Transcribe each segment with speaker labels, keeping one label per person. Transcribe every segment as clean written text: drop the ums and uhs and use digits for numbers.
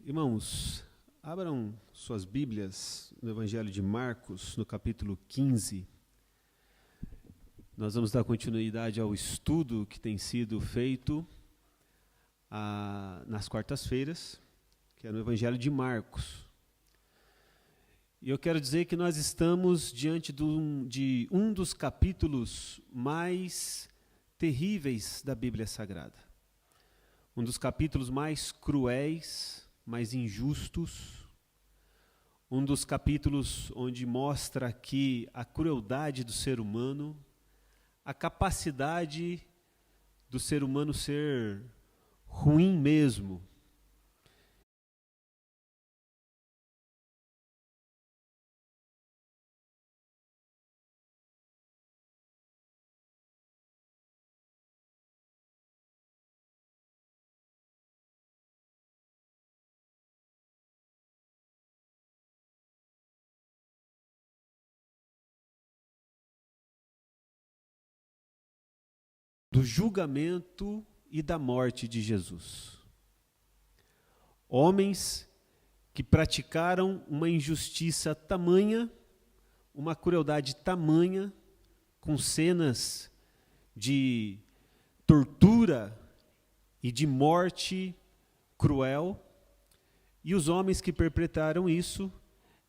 Speaker 1: Irmãos, abram suas Bíblias no Evangelho de Marcos, no capítulo 15. Nós vamos dar continuidade ao estudo que tem sido feito nas quartas-feiras, que é no Evangelho de Marcos. E eu quero dizer que nós estamos diante de um dos capítulos mais terríveis da Bíblia Sagrada. Um dos capítulos mais cruéis, mais injustos, um dos capítulos onde mostra aqui a crueldade do ser humano, a capacidade do ser humano ser ruim mesmo. Do julgamento e da morte de Jesus. Homens que praticaram uma injustiça tamanha, uma crueldade tamanha, com cenas de tortura e de morte cruel, e os homens que perpetraram isso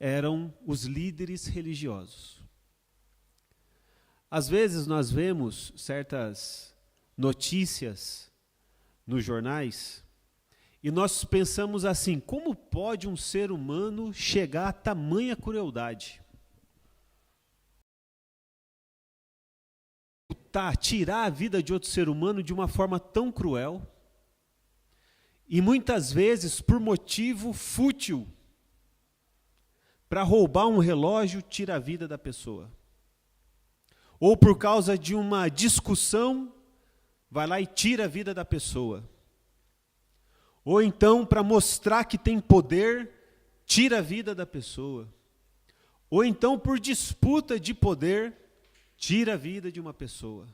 Speaker 1: eram os líderes religiosos. Às vezes nós vemos certas notícias nos jornais e nós pensamos assim: como pode um ser humano chegar a tamanha crueldade? Tirar a vida de outro ser humano de uma forma tão cruel e muitas vezes por motivo fútil, para roubar um relógio, tira a vida da pessoa. Ou por causa de uma discussão, vai lá e tira a vida da pessoa. Ou então, para mostrar que tem poder, tira a vida da pessoa. Ou então, por disputa de poder, tira a vida de uma pessoa.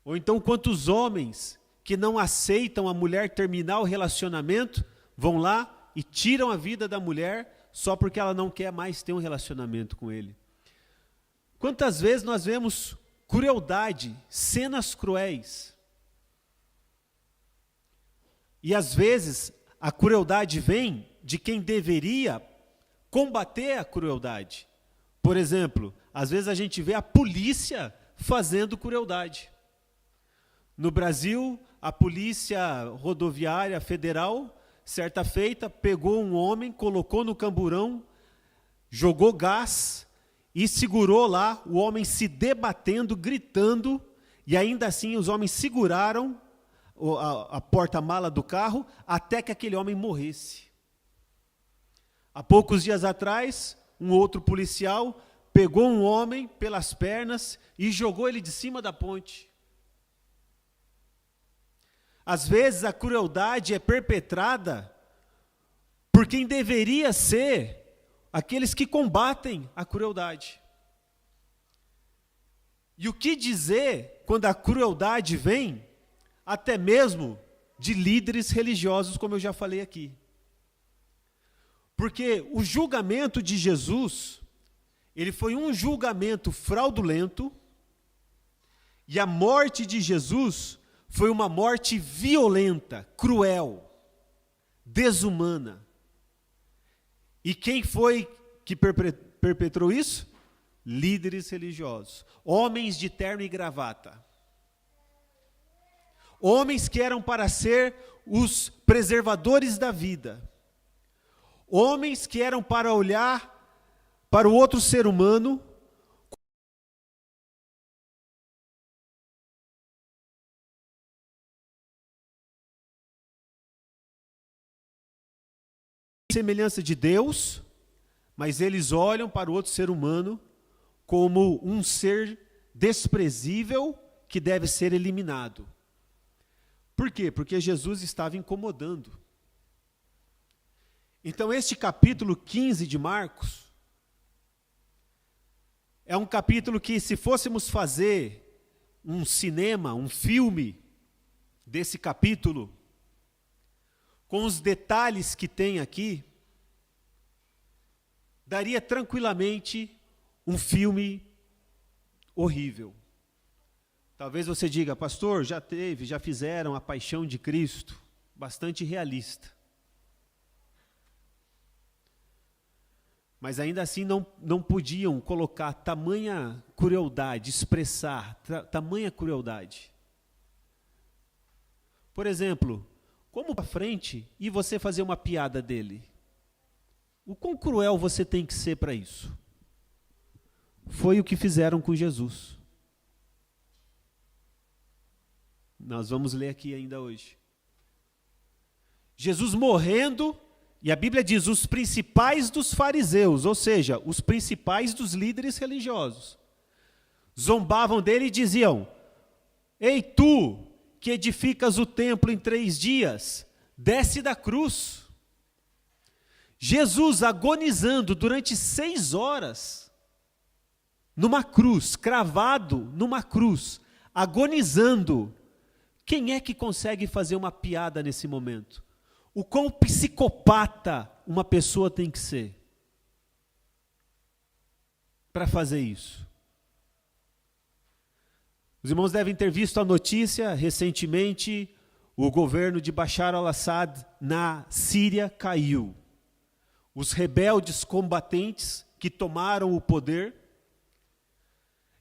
Speaker 1: Ou então, quantos homens que não aceitam a mulher terminar o relacionamento, vão lá e tiram a vida da mulher só porque ela não quer mais ter um relacionamento com ele. Quantas vezes nós vemos crueldade, cenas cruéis. E às vezes a crueldade vem de quem deveria combater a crueldade. Por exemplo, às vezes a gente vê a polícia fazendo crueldade. No Brasil, a Polícia Rodoviária Federal, certa feita, pegou um homem, colocou no camburão, jogou gás e segurou lá, o homem se debatendo, gritando, e ainda assim os homens seguraram a porta-mala do carro até que aquele homem morresse. Há poucos dias atrás, um outro policial pegou um homem pelas pernas e jogou ele de cima da ponte. Às vezes a crueldade é perpetrada por quem deveria ser aqueles que combatem a crueldade. E o que dizer quando a crueldade vem até mesmo de líderes religiosos, como eu já falei aqui? Porque o julgamento de Jesus, ele foi um julgamento fraudulento, e a morte de Jesus foi uma morte violenta, cruel, desumana. E quem foi que perpetrou isso? Líderes religiosos, homens de terno e gravata. Homens que eram para ser os preservadores da vida. Homens que eram para olhar para o outro ser humano semelhança de Deus, mas eles olham para o outro ser humano como um ser desprezível que deve ser eliminado. Por quê? Porque Jesus estava incomodando. Então, este capítulo 15 de Marcos é um capítulo que, se fôssemos fazer um cinema, um filme desse capítulo, com os detalhes que tem aqui, daria tranquilamente um filme horrível. Talvez você diga, pastor, já fizeram A Paixão de Cristo, bastante realista. Mas ainda assim não podiam colocar tamanha crueldade, expressar tamanha crueldade. Por exemplo, como para frente e você fazer uma piada dele? O quão cruel você tem que ser para isso? Foi o que fizeram com Jesus. Nós vamos ler aqui ainda hoje. Jesus morrendo, e a Bíblia diz, os principais dos fariseus, ou seja, os principais dos líderes religiosos, zombavam dele e diziam, ei tu, que edificas o templo em 3 dias, desce da cruz. Jesus agonizando durante 6 horas, numa cruz, cravado numa cruz, agonizando. Quem é que consegue fazer uma piada nesse momento? O quão psicopata uma pessoa tem que ser para fazer isso? Os irmãos devem ter visto a notícia, recentemente, o governo de Bashar al-Assad na Síria caiu. Os rebeldes combatentes que tomaram o poder,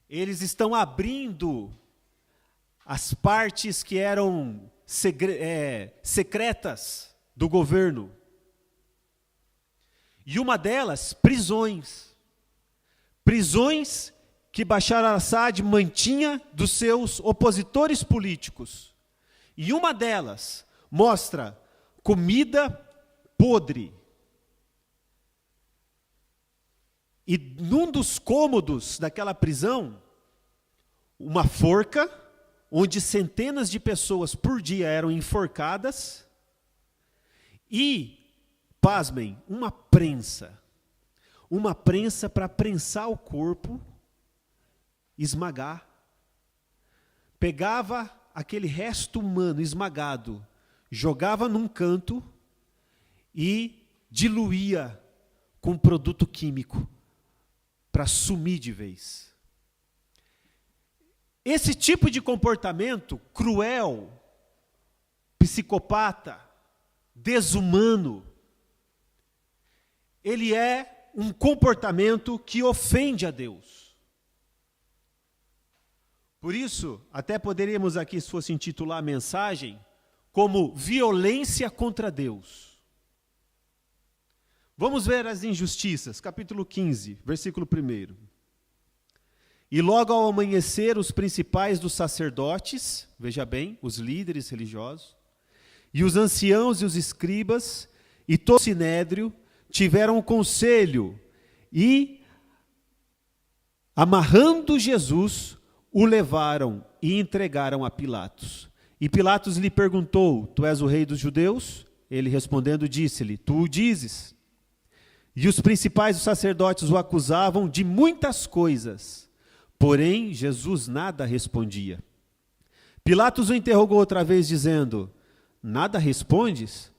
Speaker 1: eles estão abrindo as partes que eram secretas do governo. E uma delas, prisões. Prisões que Bashar al-Assad mantinha dos seus opositores políticos. E uma delas mostra comida podre. E num dos cômodos daquela prisão, uma forca, onde centenas de pessoas por dia eram enforcadas, e, pasmem, uma prensa para prensar o corpo, esmagar. Pegava aquele resto humano esmagado, jogava num canto e diluía com produto químico para sumir de vez. Esse tipo de comportamento cruel, psicopata, desumano, ele é um comportamento que ofende a Deus. Por isso, até poderíamos aqui, se fosse intitular a mensagem, como violência contra Deus. Vamos ver as injustiças, capítulo 15, versículo 1. E logo ao amanhecer, os principais dos sacerdotes, veja bem, os líderes religiosos, e os anciãos e os escribas, e todo o sinédrio, tiveram um conselho, e, amarrando Jesus, o levaram e entregaram a Pilatos. E Pilatos lhe perguntou, tu és o rei dos judeus? Ele respondendo disse-lhe, tu o dizes. E os principais dos sacerdotes o acusavam de muitas coisas, porém Jesus nada respondia. Pilatos o interrogou outra vez, dizendo, nada respondes?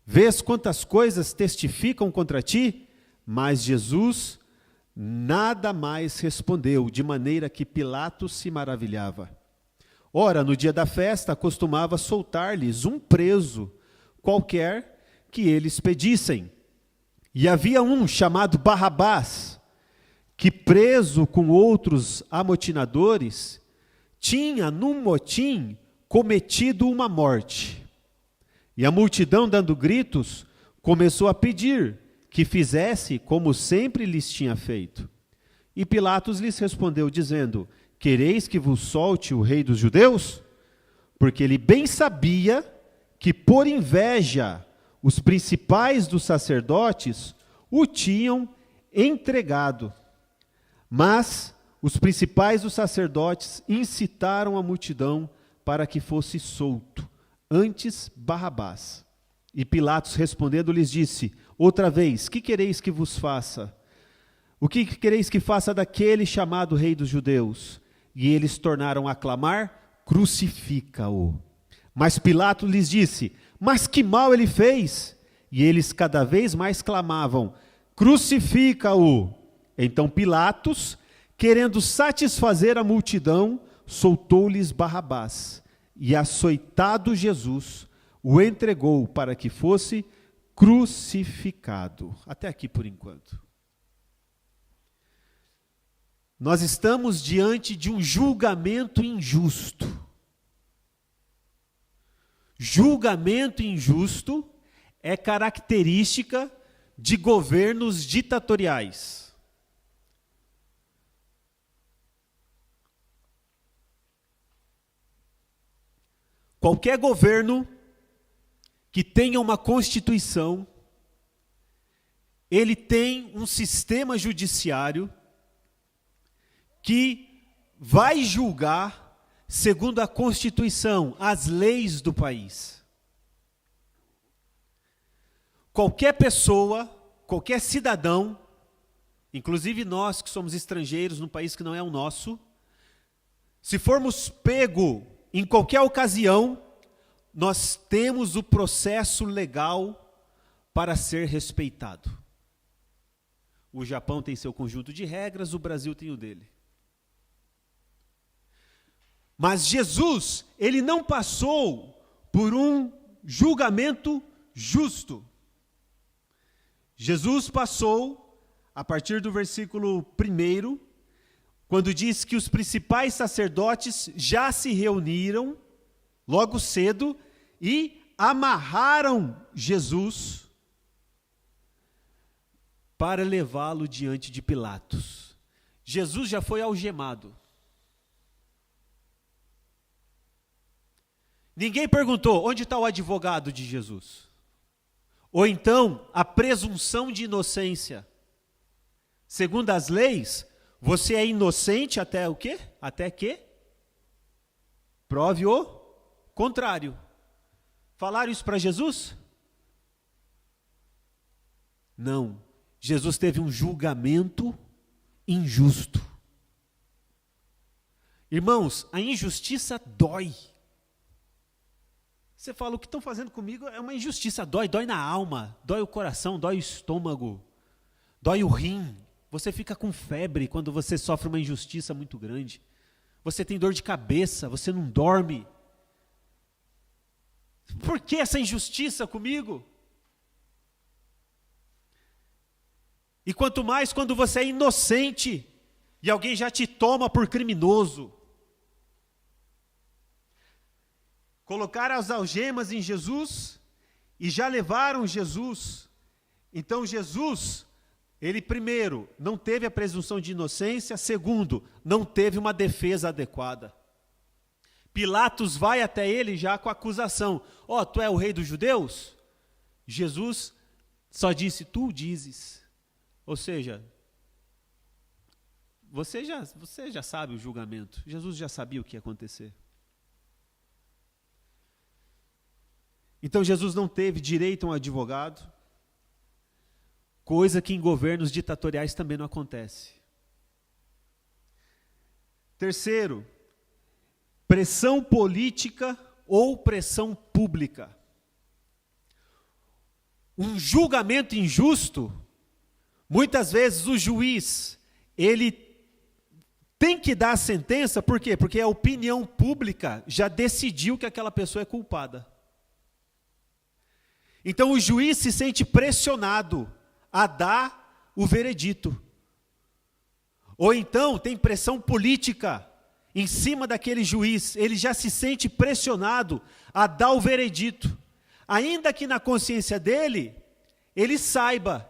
Speaker 1: Vês quantas coisas testificam contra ti? Mas Jesus nada mais respondeu, de maneira que Pilatos se maravilhava. Ora, no dia da festa, costumava soltar-lhes um preso qualquer que eles pedissem. E havia um chamado Barrabás, que preso com outros amotinadores, tinha num motim cometido uma morte. E a multidão, dando gritos, começou a pedir que fizesse como sempre lhes tinha feito. E Pilatos lhes respondeu, dizendo, quereis que vos solte o rei dos judeus? Porque ele bem sabia que por inveja os principais dos sacerdotes o tinham entregado. Mas os principais dos sacerdotes incitaram a multidão para que fosse solto, antes Barrabás. E Pilatos respondendo lhes disse, outra vez, que quereis que vos faça? O que quereis que faça daquele chamado rei dos judeus? E eles tornaram a clamar, crucifica-o. Mas Pilatos lhes disse, Mas que mal ele fez? E eles cada vez mais clamavam: crucifica-o! Então Pilatos, querendo satisfazer a multidão, soltou-lhes Barrabás, e açoitado Jesus, o entregou para que fosse crucificado. Até aqui por enquanto. Nós estamos diante de um julgamento injusto. Julgamento injusto é característica de governos ditatoriais. Qualquer governo que tenha uma constituição, ele tem um sistema judiciário que vai julgar segundo a Constituição, as leis do país. Qualquer pessoa, qualquer cidadão, inclusive nós que somos estrangeiros num país que não é o nosso, se formos pego em qualquer ocasião, nós temos o processo legal para ser respeitado. O Japão tem seu conjunto de regras, o Brasil tem o dele. Mas Jesus, ele não passou por um julgamento justo. Jesus passou, a partir do versículo 1, quando diz que os principais sacerdotes já se reuniram, logo cedo, e amarraram Jesus para levá-lo diante de Pilatos. Jesus já foi algemado. Ninguém perguntou, onde está o advogado de Jesus? Ou então, a presunção de inocência. Segundo as leis, você é inocente até o quê? Até que prove o contrário. Falaram isso para Jesus? Não. Jesus teve um julgamento injusto. Irmãos, a injustiça dói. Você fala, o que estão fazendo comigo é uma injustiça, dói na alma, dói o coração, dói o estômago, dói o rim. Você fica com febre quando você sofre uma injustiça muito grande. Você tem dor de cabeça, você não dorme. Por que essa injustiça comigo? E quanto mais quando você é inocente e alguém já te toma por criminoso. Colocaram as algemas em Jesus e já levaram Jesus. Então Jesus, ele primeiro, não teve a presunção de inocência, segundo, não teve uma defesa adequada. Pilatos vai até ele já com a acusação, tu é o rei dos judeus? Jesus só disse, tu dizes. Ou seja, você já sabe o julgamento, Jesus já sabia o que ia acontecer. Então Jesus não teve direito a um advogado, coisa que em governos ditatoriais também não acontece. Terceiro, pressão política ou pressão pública. Um julgamento injusto, muitas vezes o juiz, ele tem que dar a sentença, por quê? Porque a opinião pública já decidiu que aquela pessoa é culpada. Então o juiz se sente pressionado a dar o veredito. Ou então tem pressão política em cima daquele juiz, ele já se sente pressionado a dar o veredito. Ainda que na consciência dele, ele saiba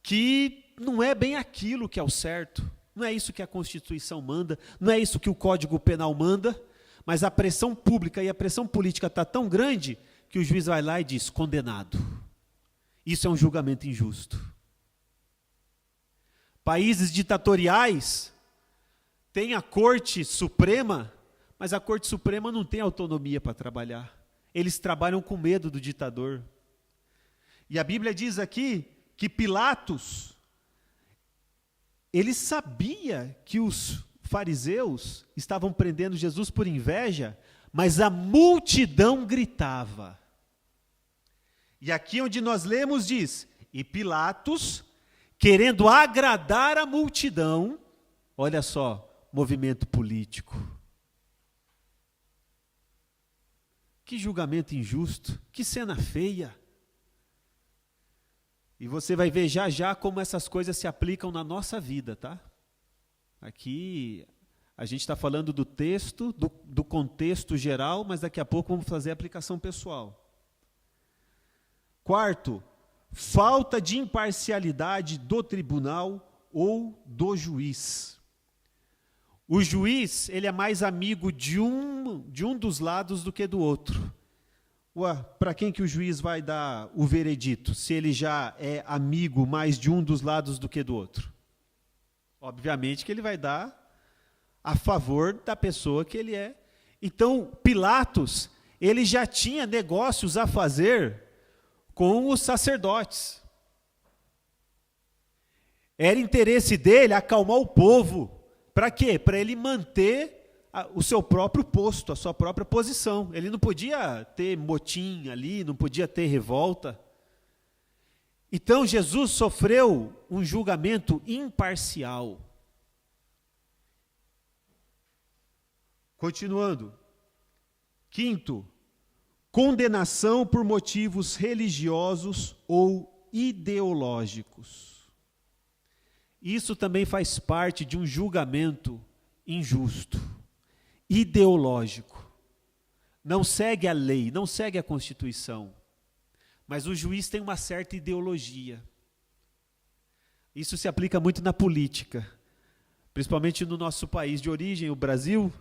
Speaker 1: que não é bem aquilo que é o certo, não é isso que a Constituição manda, não é isso que o Código Penal manda, mas a pressão pública e a pressão política está tão grande que o juiz vai lá e diz, condenado. Isso é um julgamento injusto. Países ditatoriais têm a Corte Suprema, mas a Corte Suprema não tem autonomia para trabalhar. Eles trabalham com medo do ditador. E a Bíblia diz aqui que Pilatos, ele sabia que os fariseus estavam prendendo Jesus por inveja, mas a multidão gritava. E aqui onde nós lemos diz, e Pilatos, querendo agradar a multidão, olha só, movimento político. Que julgamento injusto, que cena feia. E você vai ver já já como essas coisas se aplicam na nossa vida, tá? Aqui a gente está falando do texto, do contexto geral, mas daqui a pouco vamos fazer a aplicação pessoal. Quarto, falta de imparcialidade do tribunal ou do juiz. O juiz, ele é mais amigo de um dos lados do que do outro. Para quem que o juiz vai dar o veredito, se ele já é amigo mais de um dos lados do que do outro? Obviamente que ele vai dar a favor da pessoa que ele é. Então, Pilatos, ele já tinha negócios a fazer com os sacerdotes. Era interesse dele acalmar o povo. Para quê? Para ele manter o seu próprio posto, a sua própria posição. Ele não podia ter motim ali, não podia ter revolta. Então, Jesus sofreu um julgamento imparcial. Continuando. Quinto, condenação por motivos religiosos ou ideológicos. Isso também faz parte de um julgamento injusto, ideológico. Não segue a lei, não segue a Constituição, mas o juiz tem uma certa ideologia. Isso se aplica muito na política, principalmente no nosso país de origem, o Brasil.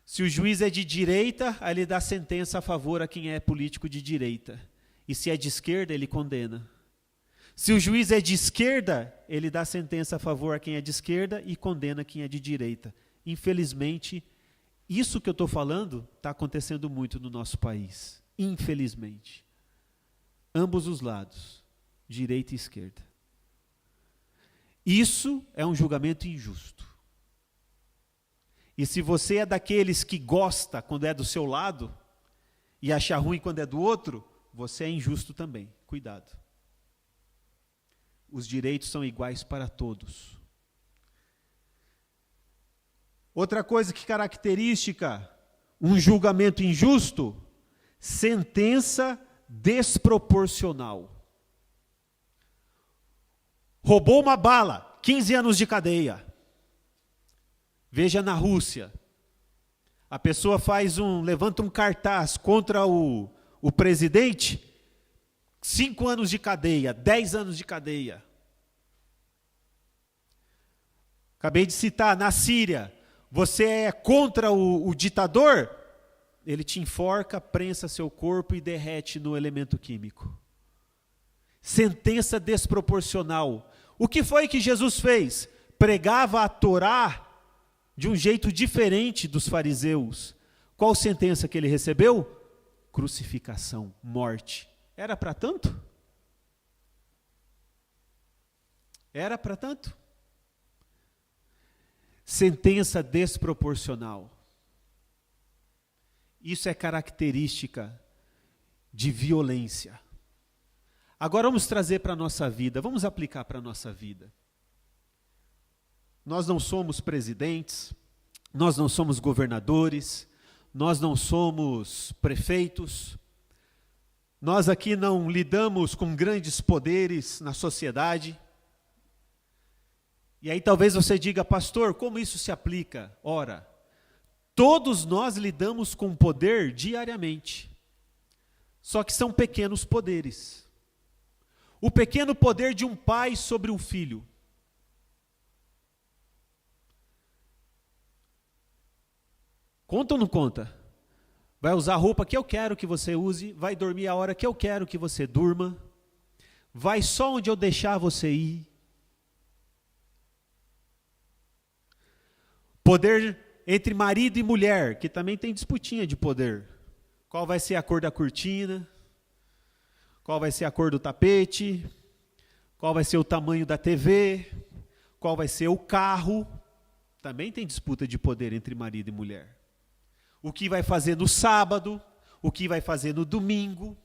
Speaker 1: Se o juiz é de direita, aí ele dá sentença a favor a quem é político de direita. E se é de esquerda, ele condena. Se o juiz é de esquerda, ele dá sentença a favor a quem é de esquerda e condena quem é de direita. Infelizmente, isso que eu estou falando está acontecendo muito no nosso país. Infelizmente. Ambos os lados, direita e esquerda. Isso é um julgamento injusto. E se você é daqueles que gosta quando é do seu lado e acha ruim quando é do outro, você é injusto também. Cuidado. Os direitos são iguais para todos. Outra coisa que característica um julgamento injusto, sentença desproporcional. Roubou uma bala, 15 anos de cadeia. Veja na Rússia, a pessoa levanta um cartaz contra o presidente, 5 anos de cadeia, 10 anos de cadeia. Acabei de citar, na Síria, você é contra o ditador? Ele te enforca, prensa seu corpo e derrete no elemento químico. Sentença desproporcional. O que foi que Jesus fez? Pregava a Torá de um jeito diferente dos fariseus. Qual sentença que ele recebeu? Crucificação, morte. Era para tanto? Era para tanto? Sentença desproporcional. Isso é característica de violência. Agora vamos trazer para a nossa vida, vamos aplicar para a nossa vida. Nós não somos presidentes, nós não somos governadores, nós não somos prefeitos, nós aqui não lidamos com grandes poderes na sociedade. E aí talvez você diga, pastor, como isso se aplica? Ora, todos nós lidamos com poder diariamente, só que são pequenos poderes. O pequeno poder de um pai sobre um filho. Conta ou não conta? Vai usar a roupa que eu quero que você use, vai dormir a hora que eu quero que você durma, vai só onde eu deixar você ir. Poder entre marido e mulher, que também tem disputinha de poder. Qual vai ser a cor da cortina? Qual vai ser a cor do tapete? Qual vai ser o tamanho da TV? Qual vai ser o carro? Também tem disputa de poder entre marido e mulher. O que vai fazer no sábado? O que vai fazer no domingo?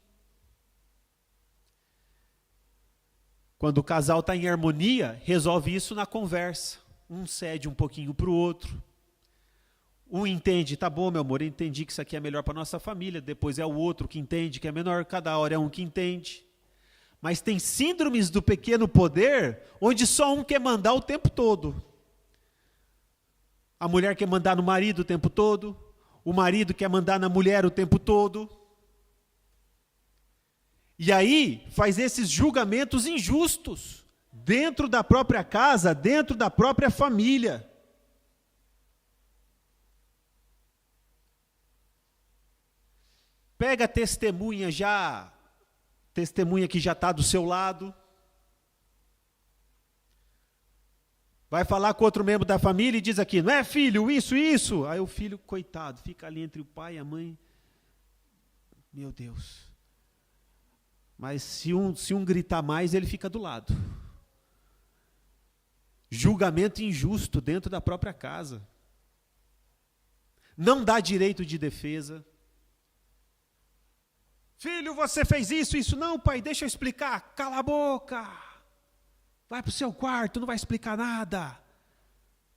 Speaker 1: Quando o casal está em harmonia, resolve isso na conversa. Um cede um pouquinho para o outro. Um entende, tá bom, meu amor, eu entendi que isso aqui é melhor para nossa família. Depois é o outro que entende que é menor. Cada hora é um que entende. Mas tem síndromes do pequeno poder, onde só um quer mandar o tempo todo. A mulher quer mandar no marido o tempo todo. O marido quer mandar na mulher o tempo todo. E aí faz esses julgamentos injustos dentro da própria casa, dentro da própria família. Pega a testemunha que já está do seu lado. Vai falar com outro membro da família e diz aqui, não é filho, isso. Aí o filho, coitado, fica ali entre o pai e a mãe. Meu Deus. Mas se um gritar mais, ele fica do lado. Julgamento injusto dentro da própria casa. Não dá direito de defesa. Filho, você fez isso. Não, pai, deixa eu explicar. Cala a boca. Vai para o seu quarto, não vai explicar nada.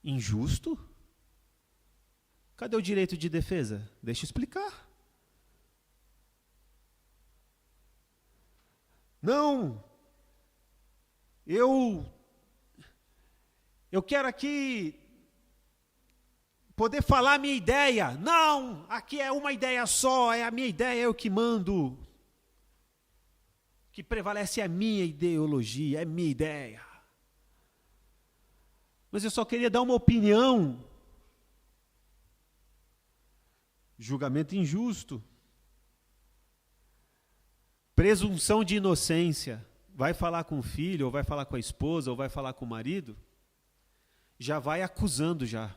Speaker 1: Injusto? Cadê o direito de defesa? Deixa eu explicar. Não, eu quero aqui poder falar a minha ideia. Não, aqui é uma ideia só, é a minha ideia, é eu que mando. O que prevalece é a minha ideologia, é a minha ideia. Mas eu só queria dar uma opinião. Julgamento injusto. Presunção de inocência. Vai falar com o filho, ou vai falar com a esposa, ou vai falar com o marido, já vai acusando já.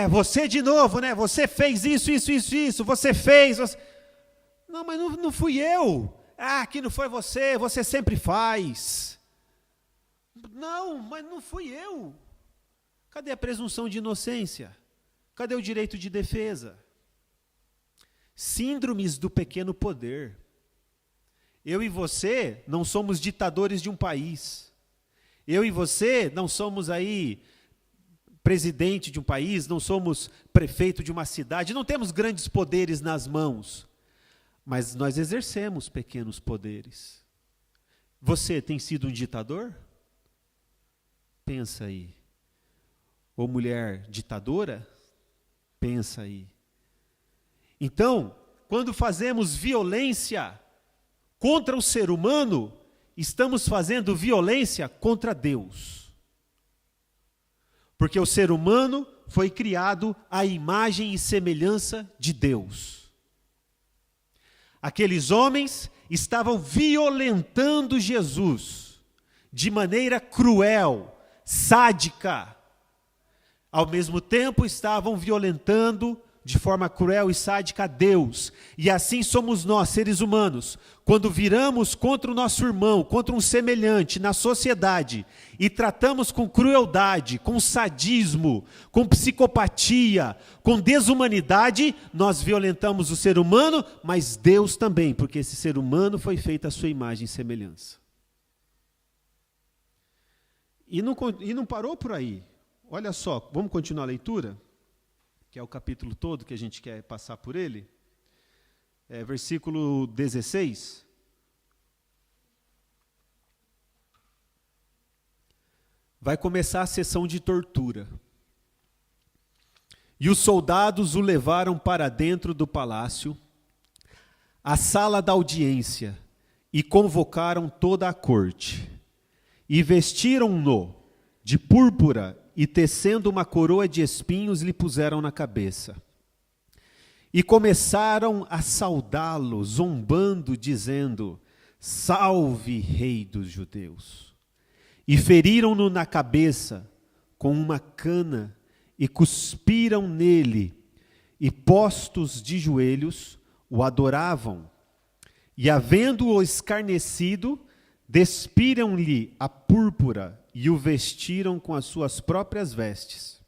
Speaker 1: Você de novo, né? Você fez isso, você fez. Não, mas não fui eu. Que não foi você sempre faz. Não, mas não fui eu. Cadê a presunção de inocência? Cadê o direito de defesa? Síndromes do pequeno poder. Eu e você não somos ditadores de um país. Eu e você não somos aí presidente de um país, não somos prefeito de uma cidade, não temos grandes poderes nas mãos. Mas nós exercemos pequenos poderes. Você tem sido um ditador? Pensa aí. Ou mulher ditadora? Pensa aí. Então, quando fazemos violência contra o ser humano, estamos fazendo violência contra Deus. Porque o ser humano foi criado à imagem e semelhança de Deus. Aqueles homens estavam violentando Jesus de maneira cruel, sádica. Ao mesmo tempo, estavam violentando de forma cruel e sádica a Deus. E assim somos nós, seres humanos, quando viramos contra o nosso irmão, contra um semelhante na sociedade, e tratamos com crueldade, com sadismo, com psicopatia, com desumanidade, nós violentamos o ser humano, mas Deus também, porque esse ser humano foi feito à sua imagem e semelhança. E não parou por aí. Olha só, vamos continuar a leitura? Que é o capítulo todo que a gente quer passar por ele, versículo 16. Vai começar a sessão de tortura. E os soldados o levaram para dentro do palácio, a sala da audiência, e convocaram toda a corte. E vestiram-no de púrpura, e tecendo uma coroa de espinhos lhe puseram na cabeça. E começaram a saudá-lo, zombando, dizendo: Salve, Rei dos Judeus! E feriram-no na cabeça com uma cana, e cuspiram nele, e postos de joelhos, o adoravam. E havendo-o escarnecido, despiram-lhe a púrpura, e o vestiram com as suas próprias vestes,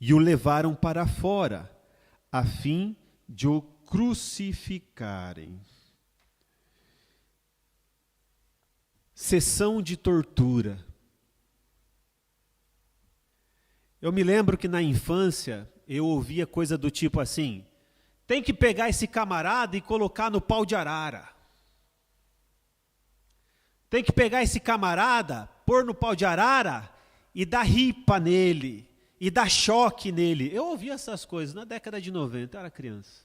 Speaker 1: e o levaram para fora, a fim de o crucificarem. sessão de tortura. Eu me lembro que na infância eu ouvia coisa do tipo assim: tem que pegar esse camarada e colocar no pau de arara. Tem que pegar esse camarada, pôr no pau de arara e dar ripa nele, e dar choque nele. Eu ouvia essas coisas na década de 90, eu era criança.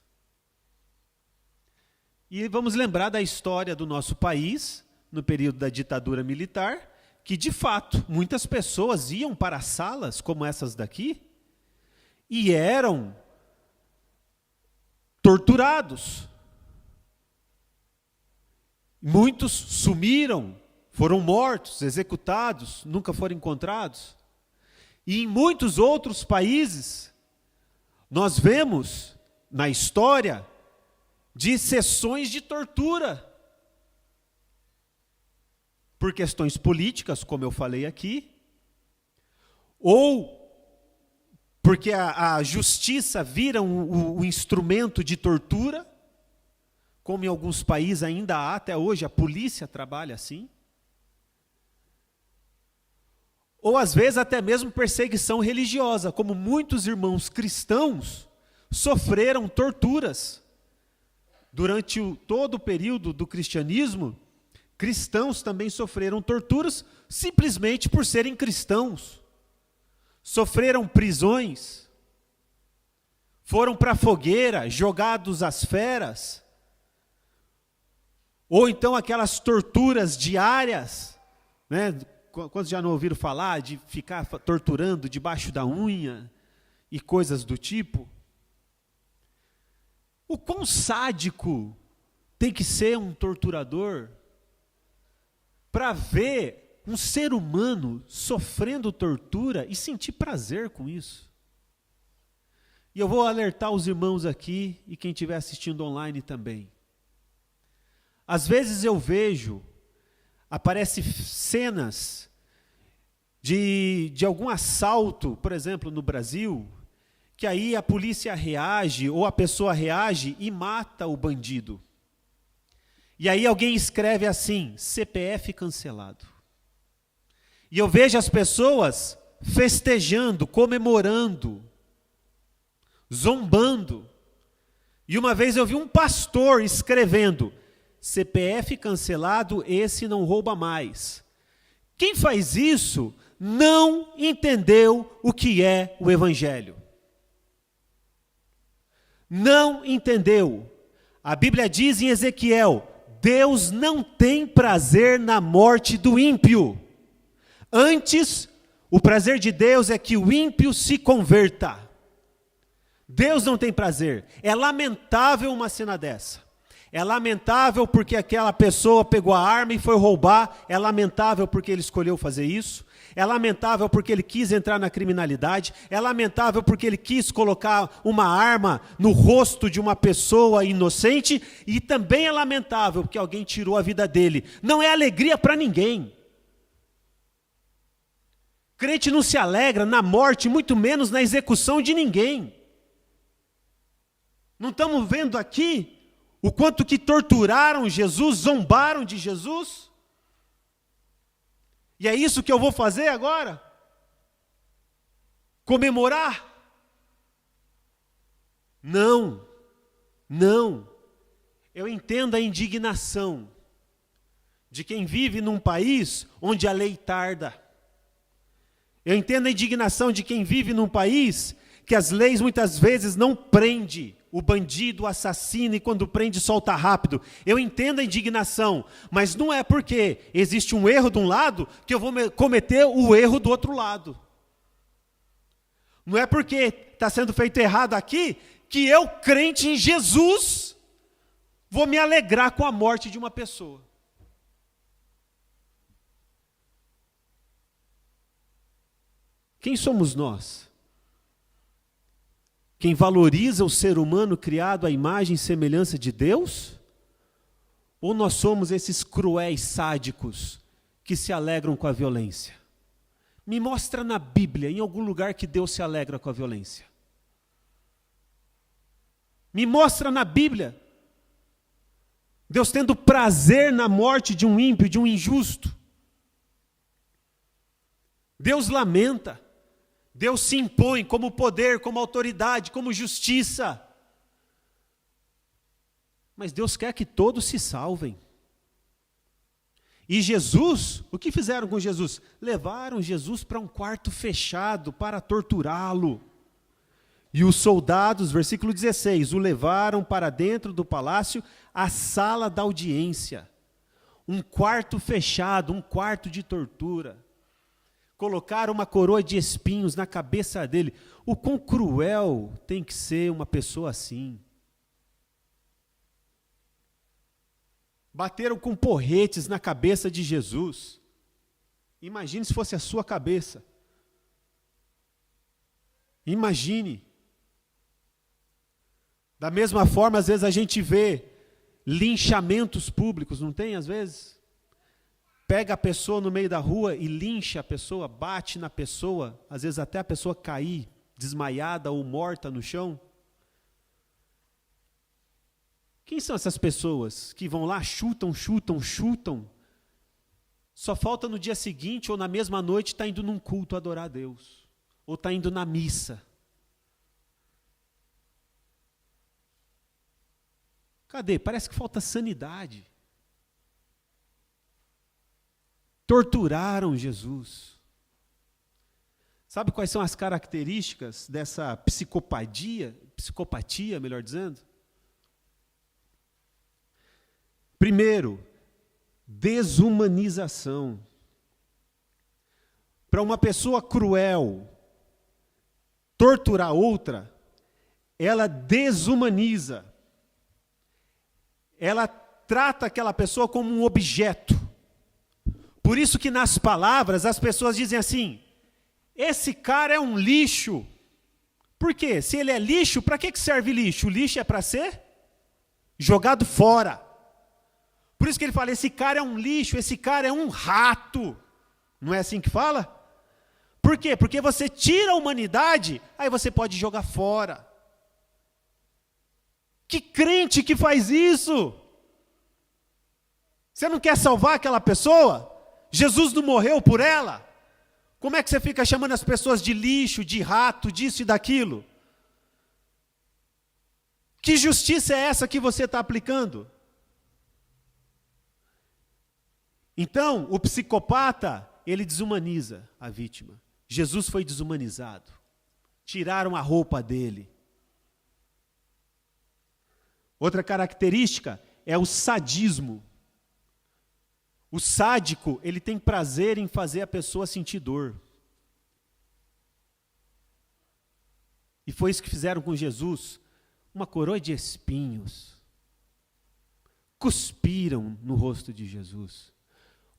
Speaker 1: E vamos lembrar da história do nosso país, no período da ditadura militar, que de fato muitas pessoas iam para salas como essas daqui e eram torturados. Muitos sumiram, foram mortos, executados, nunca foram encontrados. E em muitos outros países, nós vemos na história de sessões de tortura. Por questões políticas, como eu falei aqui, ou porque a justiça vira o instrumento de tortura, como em alguns países ainda há, até hoje a polícia trabalha assim. Ou às vezes até mesmo perseguição religiosa, como muitos irmãos cristãos sofreram torturas. Durante todo o período do cristianismo, cristãos também sofreram torturas simplesmente por serem cristãos. Sofreram prisões, foram para a fogueira, jogados às feras, ou então aquelas torturas diárias, né? Quantos já não ouviram falar de ficar torturando debaixo da unha e coisas do tipo? O quão sádico tem que ser um torturador para ver um ser humano sofrendo tortura e sentir prazer com isso? E eu vou alertar os irmãos aqui e quem estiver assistindo online também. Às vezes eu vejo, aparecem cenas de algum assalto, por exemplo, no Brasil, que aí a polícia reage, ou a pessoa reage e mata o bandido. E aí alguém escreve assim: CPF cancelado. E eu vejo as pessoas festejando, comemorando, zombando. E uma vez eu vi um pastor escrevendo: CPF cancelado, esse não rouba mais. Quem faz isso não entendeu o que é o Evangelho. Não entendeu. A Bíblia diz em Ezequiel: Deus não tem prazer na morte do ímpio. Antes, o prazer de Deus é que o ímpio se converta. Deus não tem prazer. É lamentável uma cena dessa. É lamentável porque aquela pessoa pegou a arma e foi roubar. É lamentável porque ele escolheu fazer isso. É lamentável porque ele quis entrar na criminalidade. É lamentável porque ele quis colocar uma arma no rosto de uma pessoa inocente. E também é lamentável porque alguém tirou a vida dele. Não é alegria para ninguém. Crente não se alegra na morte, muito menos na execução de ninguém. Não estamos vendo aqui o quanto que torturaram Jesus, zombaram de Jesus? E é isso que eu vou fazer agora? Comemorar? Não, não. Eu entendo a indignação de quem vive num país onde a lei tarda. Eu entendo a indignação de quem vive num país que as leis muitas vezes não prendem o bandido, o assassino, e quando prende solta rápido. Eu entendo a indignação, mas não é porque existe um erro de um lado que eu vou cometer o erro do outro lado. Não é porque está sendo feito errado aqui que eu, crente em Jesus, vou me alegrar com a morte de uma pessoa. Quem somos nós? Quem valoriza o ser humano criado à imagem e semelhança de Deus? Ou nós somos esses cruéis sádicos que se alegram com a violência? Me mostra na Bíblia, em algum lugar, que Deus se alegra com a violência. Me mostra na Bíblia Deus tendo prazer na morte de um ímpio, de um injusto. Deus lamenta. Deus se impõe como poder, como autoridade, como justiça. Mas Deus quer que todos se salvem. E Jesus, o que fizeram com Jesus? Levaram Jesus para um quarto fechado para torturá-lo. E os soldados, versículo 16, o levaram para dentro do palácio, a sala da audiência. Um quarto fechado, um quarto de tortura. Colocaram uma coroa de espinhos na cabeça dele. O quão cruel tem que ser uma pessoa assim? Bateram com porretes na cabeça de Jesus. Imagine se fosse a sua cabeça. Imagine. Da mesma forma, às vezes a gente vê linchamentos públicos, não tem às vezes? Pega a pessoa no meio da rua e lincha a pessoa, bate na pessoa, às vezes até a pessoa cair desmaiada ou morta no chão. Quem são essas pessoas que vão lá, chutam, só falta no dia seguinte ou na mesma noite estar indo num culto adorar a Deus, ou está indo na missa. Cadê? Parece que falta sanidade. Torturaram Jesus. Sabe quais são as características dessa psicopatia, melhor dizendo? Primeiro, desumanização. Para uma pessoa cruel torturar outra, ela desumaniza. Ela trata aquela pessoa como um objeto. Por isso que nas palavras as pessoas dizem assim: esse cara é um lixo. Por quê? Se ele é lixo, para que serve lixo? O lixo é para ser jogado fora. Por isso que ele fala, esse cara é um lixo, esse cara é um rato. Não é assim que fala? Por quê? Porque você tira a humanidade, aí você pode jogar fora. Que crente que faz isso? Você não quer salvar aquela pessoa? Jesus não morreu por ela? Como é que você fica chamando as pessoas de lixo, de rato, disso e daquilo? Que justiça é essa que você está aplicando? Então, o psicopata, ele desumaniza a vítima. Jesus foi desumanizado. Tiraram a roupa dele. Outra característica é o sadismo. O sádico, ele tem prazer em fazer a pessoa sentir dor. E foi isso que fizeram com Jesus. Uma coroa de espinhos. Cuspiram no rosto de Jesus.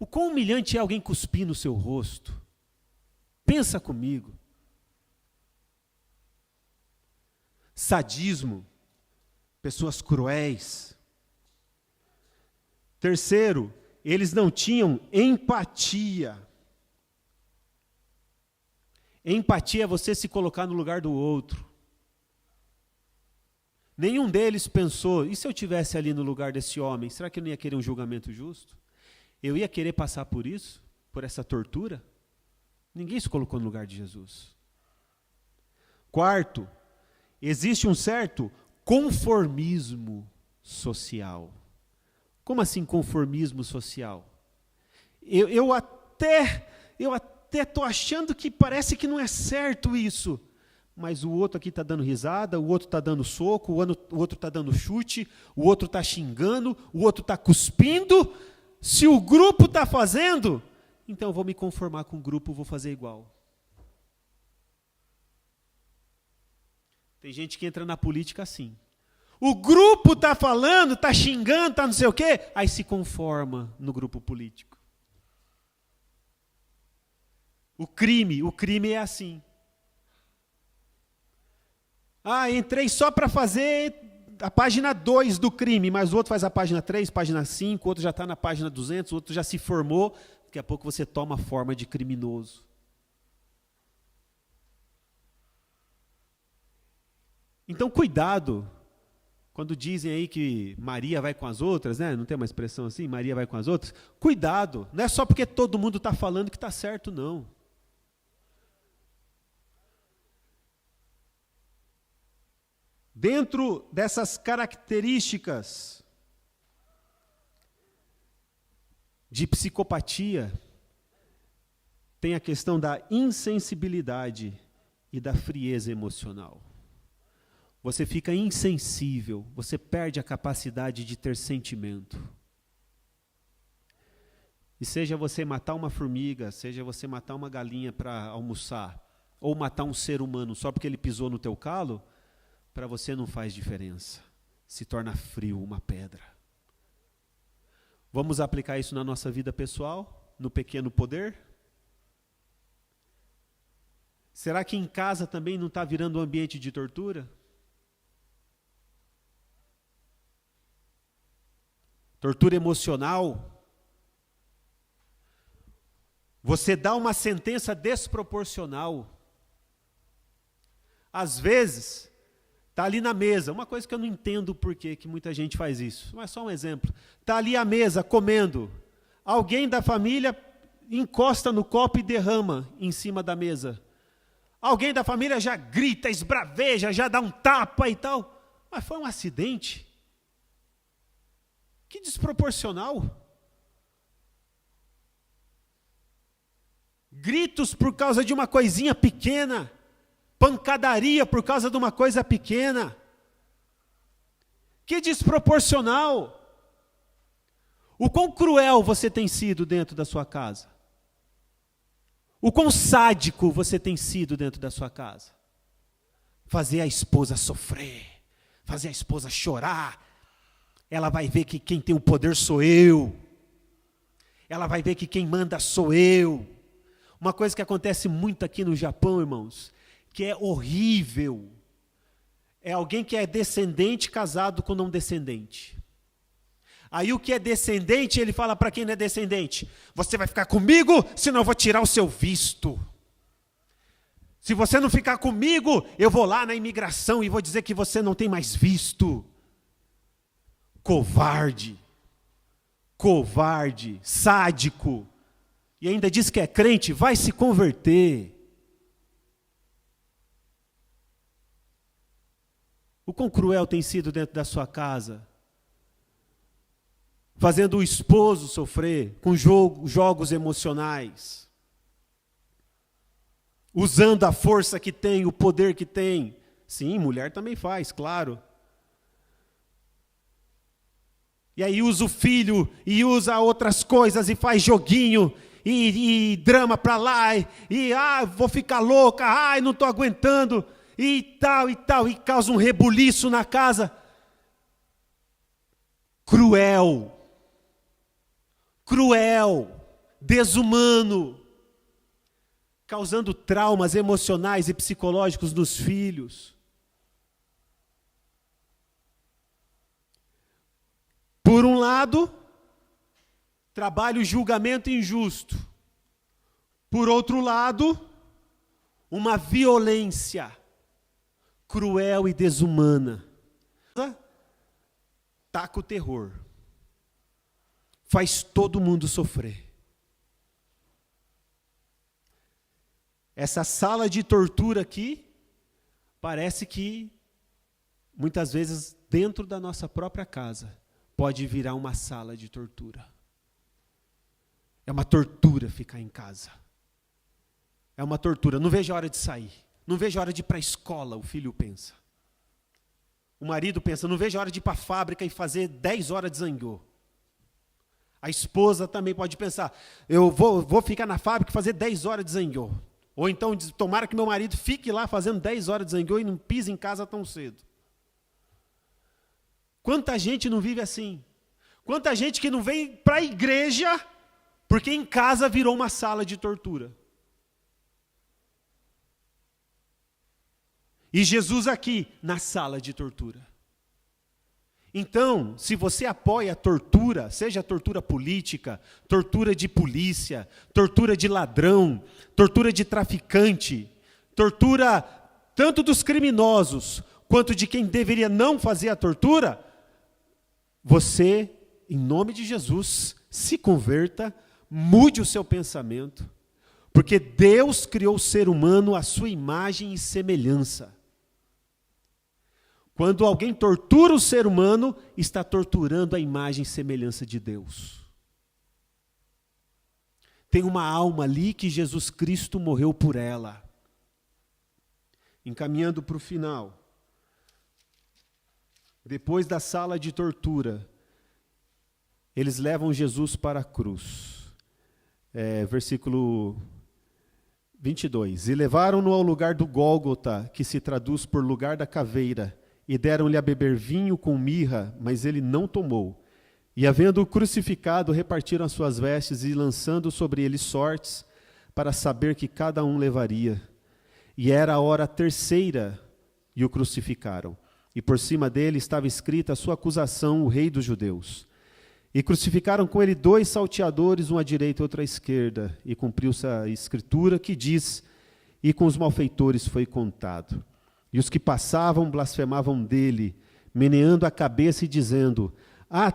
Speaker 1: O quão humilhante é alguém cuspir no seu rosto? Pensa comigo. Sadismo. Pessoas cruéis. Terceiro, eles não tinham empatia. Empatia é você se colocar no lugar do outro. Nenhum deles pensou, e se eu estivesse ali no lugar desse homem, será que eu não ia querer um julgamento justo? Eu ia querer passar por isso? Por essa tortura? Ninguém se colocou no lugar de Jesus. Quarto, existe um certo conformismo social. Como assim conformismo social? Eu até estou achando que parece que não é certo isso, mas o outro aqui está dando risada, o outro está dando soco, o outro está dando chute, o outro está xingando, o outro está cuspindo. Se o grupo está fazendo, então eu vou me conformar com o grupo, vou fazer igual. Tem gente que entra na política assim. O grupo está falando, está xingando, está não sei o quê, aí se conforma no grupo político. O crime é assim. Entrei só para fazer a página 2 do crime, mas o outro faz a página 3, página 5, o outro já está na página 200, o outro já se formou, daqui a pouco você toma a forma de criminoso. Então, cuidado, quando dizem aí que Maria vai com as outras, né? Não tem uma expressão assim, Maria vai com as outras? Cuidado, não é só porque todo mundo está falando que está certo, não. Dentro dessas características de psicopatia, tem a questão da insensibilidade e da frieza emocional. Você fica insensível, você perde a capacidade de ter sentimento. E seja você matar uma formiga, seja você matar uma galinha para almoçar, ou matar um ser humano só porque ele pisou no teu calo, para você não faz diferença. Se torna frio, uma pedra. Vamos aplicar isso na nossa vida pessoal, no pequeno poder? Será que em casa também não está virando um ambiente de tortura? Tortura emocional? Você dá uma sentença desproporcional. Às vezes, está ali na mesa, uma coisa que eu não entendo por que muita gente faz isso, mas só um exemplo. Está ali à mesa, comendo, alguém da família encosta no copo e derrama em cima da mesa. Alguém da família já grita, esbraveja, já dá um tapa e tal. Mas foi um acidente. Que desproporcional. Gritos por causa de uma coisinha pequena. Pancadaria por causa de uma coisa pequena. Que desproporcional. O quão cruel você tem sido dentro da sua casa? O quão sádico você tem sido dentro da sua casa? Fazer a esposa sofrer, fazer a esposa chorar. Ela vai ver que quem tem o poder sou eu. Ela vai ver que quem manda sou eu. Uma coisa que acontece muito aqui no Japão, irmãos, que é horrível, é alguém que é descendente casado com não descendente. Aí o que é descendente, ele fala para quem não é descendente: você vai ficar comigo, senão eu vou tirar o seu visto. Se você não ficar comigo, eu vou lá na imigração e vou dizer que você não tem mais visto. Covarde, sádico. E ainda diz que é crente, vai se converter. O quão cruel tem sido dentro da sua casa? Fazendo o esposo sofrer com jogos emocionais. Usando a força que tem, o poder que tem. Sim, mulher também faz, claro. E aí usa o filho e usa outras coisas e faz joguinho e drama para lá. Vou ficar louca, não estou aguentando. E tal, e causa um rebuliço na casa. Cruel, desumano, causando traumas emocionais e psicológicos nos filhos. Por um lado, trabalho julgamento injusto. Por outro lado, uma violência cruel e desumana. Taca o terror. Faz todo mundo sofrer. Essa sala de tortura aqui, parece que, muitas vezes, dentro da nossa própria casa, pode virar uma sala de tortura. É uma tortura ficar em casa. É uma tortura. Não vejo a hora de sair. Não vejo a hora de ir para a escola, o filho pensa. O marido pensa, não vejo a hora de ir para a fábrica e fazer 10 horas de zanguô. A esposa também pode pensar, eu vou ficar na fábrica e fazer 10 horas de zanguô. Ou então, tomara que meu marido fique lá fazendo 10 horas de zanguô e não pise em casa tão cedo. Quanta gente não vive assim? Quanta gente que não vem para a igreja porque em casa virou uma sala de tortura. E Jesus aqui, na sala de tortura. Então, se você apoia a tortura, seja tortura política, tortura de polícia, tortura de ladrão, tortura de traficante, tortura tanto dos criminosos, quanto de quem deveria não fazer a tortura, você, em nome de Jesus, se converta, mude o seu pensamento, porque Deus criou o ser humano à sua imagem e semelhança. Quando alguém tortura o ser humano, está torturando a imagem e semelhança de Deus. Tem uma alma ali que Jesus Cristo morreu por ela. Encaminhando para o final. Depois da sala de tortura, eles levam Jesus para a cruz. Versículo 22. E levaram-no ao lugar do Gólgota, que se traduz por lugar da caveira, e deram-lhe a beber vinho com mirra, mas ele não tomou. E havendo-o crucificado, repartiram as suas vestes e lançando sobre ele sortes, para saber que cada um levaria. E era a hora terceira, e o crucificaram. E por cima dele estava escrita a sua acusação, o rei dos judeus. E crucificaram com ele 2 salteadores, um à direita e outro à esquerda. E cumpriu-se a escritura que diz, e com os malfeitores foi contado. E os que passavam blasfemavam dele, meneando a cabeça e dizendo,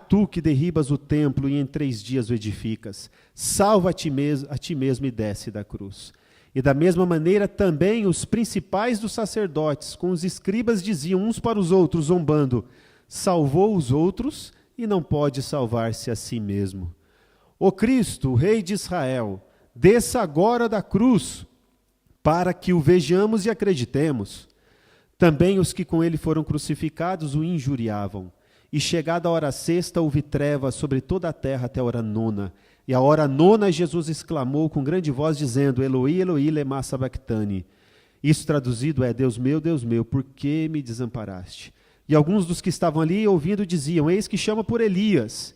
Speaker 1: tu que derribas o templo e em 3 dias o edificas, salva a ti mesmo e desce da cruz. E da mesma maneira também os principais dos sacerdotes, com os escribas, diziam uns para os outros, zombando, salvou os outros e não pode salvar-se a si mesmo. O Cristo, o Rei de Israel, desça agora da cruz, para que o vejamos e acreditemos. Também os que com ele foram crucificados o injuriavam. E chegada a hora sexta, houve trevas sobre toda a terra até a hora nona. E a hora nona, Jesus exclamou com grande voz, dizendo, Eloi, Eloi, lema sabachthani. Isso traduzido é, Deus meu, por que me desamparaste? E alguns dos que estavam ali ouvindo diziam, eis que chama por Elias.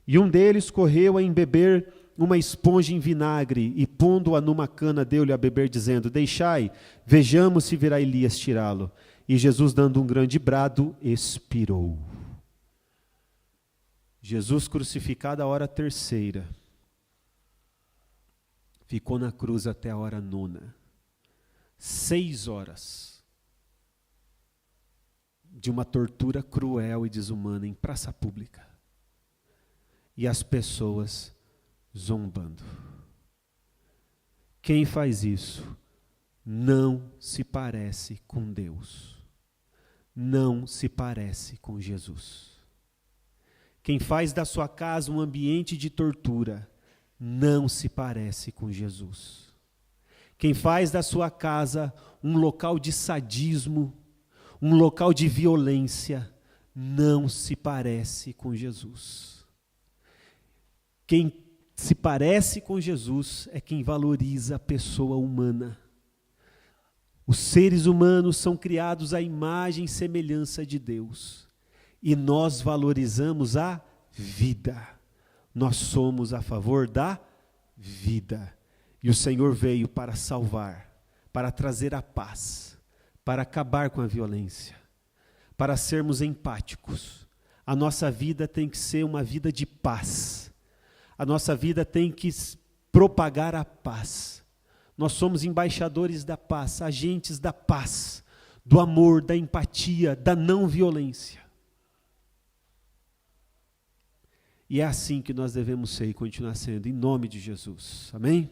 Speaker 1: E um deles correu a embeber uma esponja em vinagre, e pondo-a numa cana, deu-lhe a beber, dizendo, deixai, vejamos se virá Elias tirá-lo. E Jesus, dando um grande brado, expirou. Jesus crucificado a hora terceira, ficou na cruz até a hora nona. 6 horas de uma tortura cruel e desumana em praça pública. E as pessoas zombando. Quem faz isso não se parece com Deus. Não se parece com Jesus. Quem faz da sua casa um ambiente de tortura não se parece com Jesus. Quem faz da sua casa um local de sadismo, um local de violência, não se parece com Jesus. Quem se parece com Jesus é quem valoriza a pessoa humana. Os seres humanos são criados à imagem e semelhança de Deus. E nós valorizamos a vida. Nós somos a favor da vida. E o Senhor veio para salvar, para trazer a paz, para acabar com a violência, para sermos empáticos. A nossa vida tem que ser uma vida de paz. A nossa vida tem que propagar a paz. Nós somos embaixadores da paz, agentes da paz, do amor, da empatia, da não violência. E é assim que nós devemos ser e continuar sendo, em nome de Jesus. Amém?